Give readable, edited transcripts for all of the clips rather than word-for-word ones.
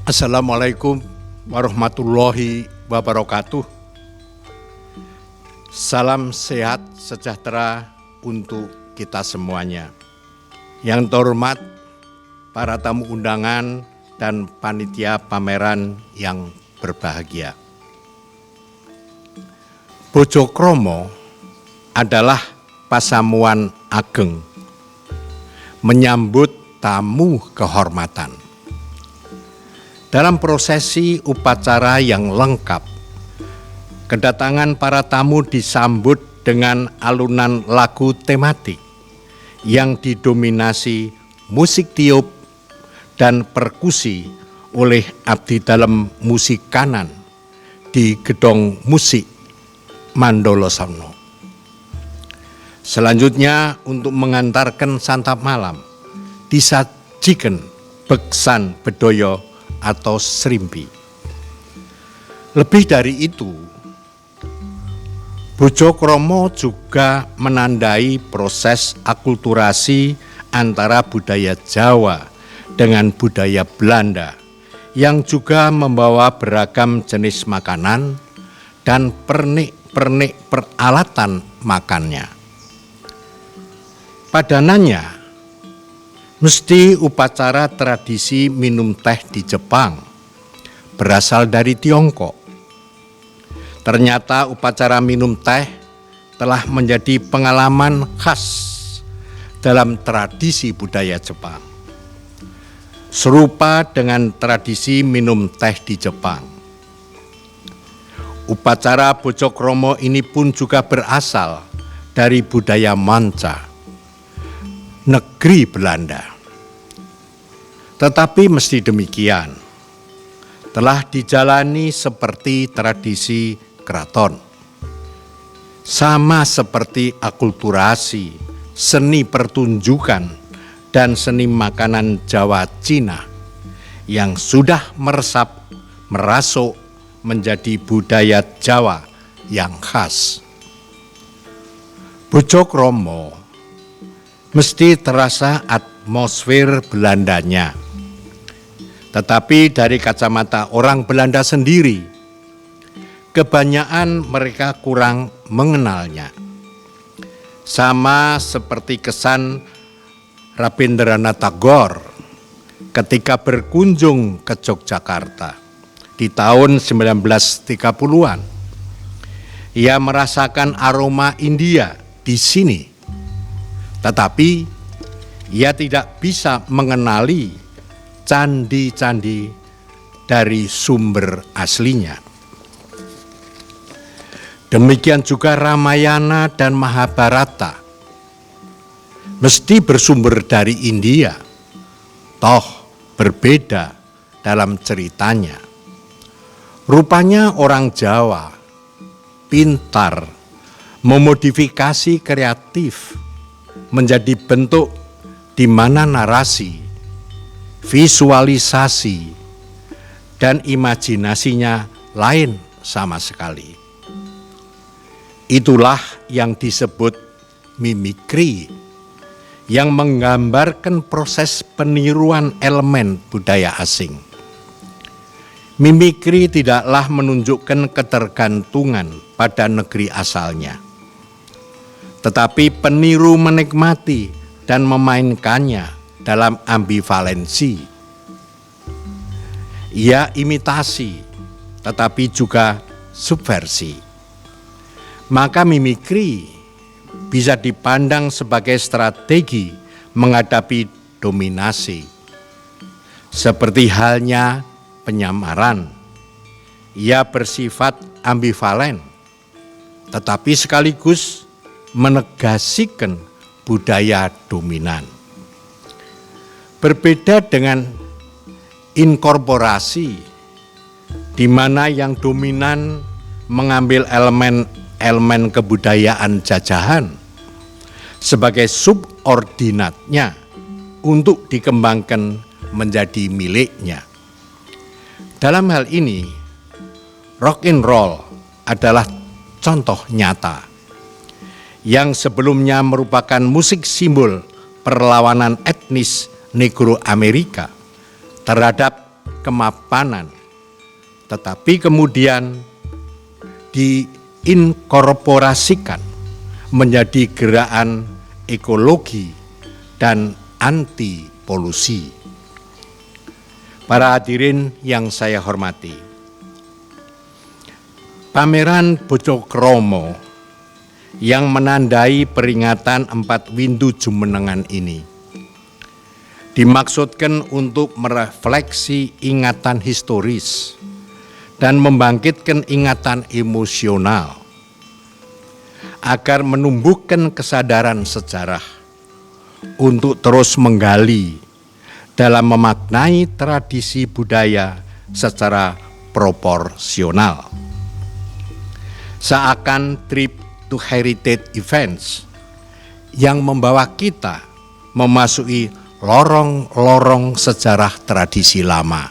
Assalamualaikum warahmatullahi wabarakatuh. Salam sehat sejahtera untuk kita semuanya. Yang terhormat para tamu undangan dan panitia pameran yang berbahagia. Bojo Kromo adalah pasamuan ageng menyambut tamu kehormatan. Dalam prosesi upacara yang lengkap, kedatangan para tamu disambut dengan alunan lagu tematik yang didominasi musik tiup dan perkusi oleh abdi dalem musik kanan di gedung musik Mandala Sana. Selanjutnya untuk mengantarkan santap malam disajikan beksan bedoyo atau srimpi. Lebih dari itu, Bojo Kromo juga menandai proses akulturasi antara budaya Jawa dengan budaya Belanda yang juga membawa beragam jenis makanan dan pernik-pernik peralatan makannya. Padanannya mesti upacara tradisi minum teh di Jepang berasal dari Tiongkok. Ternyata upacara minum teh telah menjadi pengalaman khas dalam tradisi budaya Jepang. Serupa dengan tradisi minum teh di Jepang. Upacara Bojo Kromo ini pun juga berasal dari budaya manca, negeri Belanda. Tetapi meski demikian, telah dijalani seperti tradisi keraton. Sama seperti akulturasi, seni pertunjukan, dan seni makanan Jawa Cina yang sudah merasuk menjadi budaya Jawa yang khas. Bojo Kromo mesti terasa atmosfer Belandanya. Tetapi dari kacamata orang Belanda sendiri, kebanyakan mereka kurang mengenalnya. Sama seperti kesan Rabindranath Tagore ketika berkunjung ke Yogyakarta di tahun 1930-an. Ia merasakan aroma India di sini. Tetapi ia tidak bisa mengenali candi-candi dari sumber aslinya. Demikian juga Ramayana dan Mahabharata mesti bersumber dari India, toh berbeda dalam ceritanya. Rupanya orang Jawa pintar memodifikasi kreatif menjadi bentuk di mana narasi, visualisasi, dan imajinasinya lain sama sekali. Itulah yang disebut mimikri, yang menggambarkan proses peniruan elemen budaya asing. Mimikri tidaklah menunjukkan ketergantungan pada negeri asalnya, tetapi peniru menikmati dan memainkannya dalam ambivalensi. Ia imitasi, tetapi juga subversi. Maka mimikri bisa dipandang sebagai strategi menghadapi dominasi. Seperti halnya penyamaran, ia bersifat ambivalen, tetapi sekaligus menegasikan budaya dominan. Berbeda dengan inkorporasi, di mana yang dominan mengambil elemen kebudayaan jajahan sebagai subordinatnya untuk dikembangkan menjadi miliknya. Dalam hal ini, rock and roll adalah contoh nyata yang sebelumnya merupakan musik simbol perlawanan etnis Negro Amerika terhadap kemapanan, tetapi kemudian diinkorporasikan menjadi gerakan ekologi dan anti polusi. Para hadirin yang saya hormati, pameran Bojokromo yang menandai peringatan 4 Windu Jumenengan ini dimaksudkan untuk merefleksi ingatan historis dan membangkitkan ingatan emosional agar menumbuhkan kesadaran sejarah untuk terus menggali dalam memaknai tradisi budaya secara proporsional. Seakan trip to heritage events yang membawa kita memasuki lorong-lorong sejarah tradisi lama.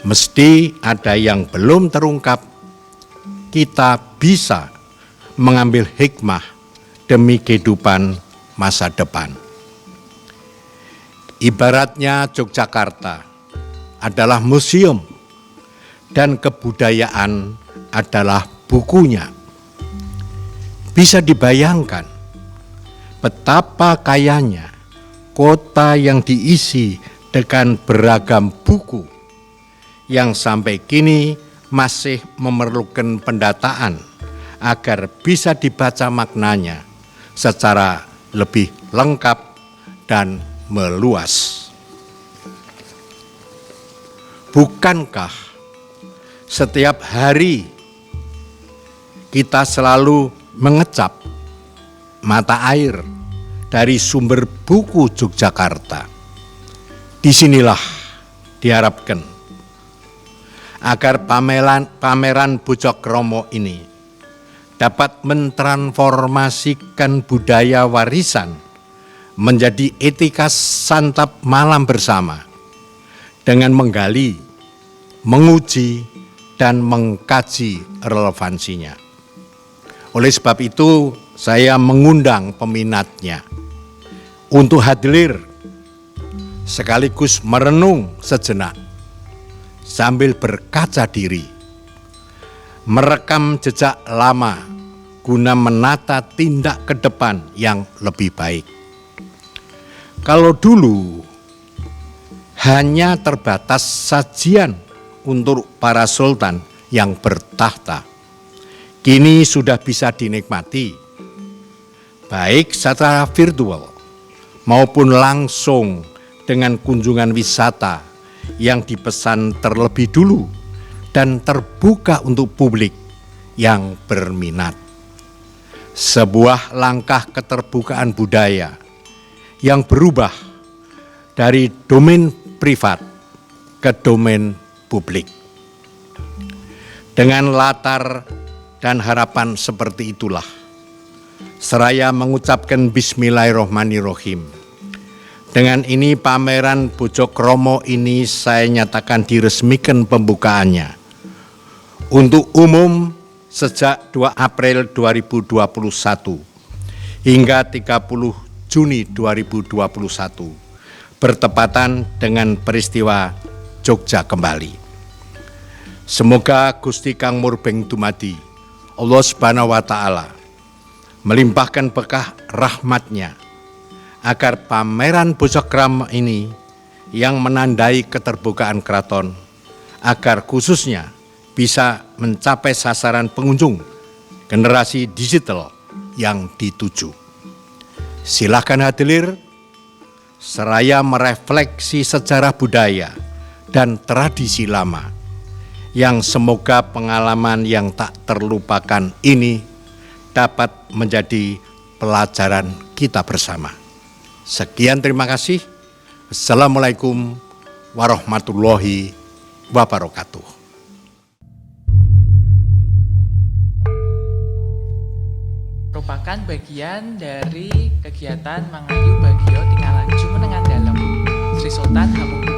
Mesti ada yang belum terungkap, kita bisa mengambil hikmah demi kehidupan masa depan. Ibaratnya Yogyakarta adalah museum dan kebudayaan adalah bukunya. Bisa dibayangkan betapa kayanya kota yang diisi dengan beragam buku yang sampai kini masih memerlukan pendataan agar bisa dibaca maknanya secara lebih lengkap dan meluas. Bukankah setiap hari kita selalu mengecap mata air dari sumber buku Yogyakarta? Disinilah diharapkan agar pameran Bojokromo ini dapat mentransformasikan budaya warisan menjadi etika santap malam bersama dengan menggali, menguji, dan mengkaji relevansinya. Oleh sebab itu, saya mengundang peminatnya untuk hadir sekaligus merenung sejenak sambil berkaca diri, merekam jejak lama guna menata tindak ke depan yang lebih baik. Kalau dulu hanya terbatas sajian untuk para sultan yang bertahta, kini sudah bisa dinikmati, baik secara virtual maupun langsung dengan kunjungan wisata yang dipesan terlebih dulu dan terbuka untuk publik yang berminat. Sebuah langkah keterbukaan budaya yang berubah dari domain privat ke domain publik. Dengan latar dan harapan seperti itulah, seraya mengucapkan Bismillahirrohmanirrohim. Dengan ini pameran Bojokromo ini saya nyatakan diresmikan pembukaannya untuk umum sejak 2 April 2021 hingga 30 Juni 2021 bertepatan dengan peristiwa Jogja Kembali. Semoga Gusti Kang Murbeng Dumadi Allah Subhanahu wa Ta'ala melimpahkan berkah rahmat-Nya agar pameran Bojokromo ini yang menandai keterbukaan keraton agar khususnya bisa mencapai sasaran pengunjung generasi digital yang dituju. Silakan hadir seraya merefleksi sejarah budaya dan tradisi lama yang semoga pengalaman yang tak terlupakan ini dapat menjadi pelajaran kita bersama. Sekian, terima kasih. Assalamualaikum warahmatullahi wabarakatuh. Merupakan bagian dari kegiatan Mangayu Bagio Tingalan Jumenengan Dalem Sri Sultan Hamengkubuwono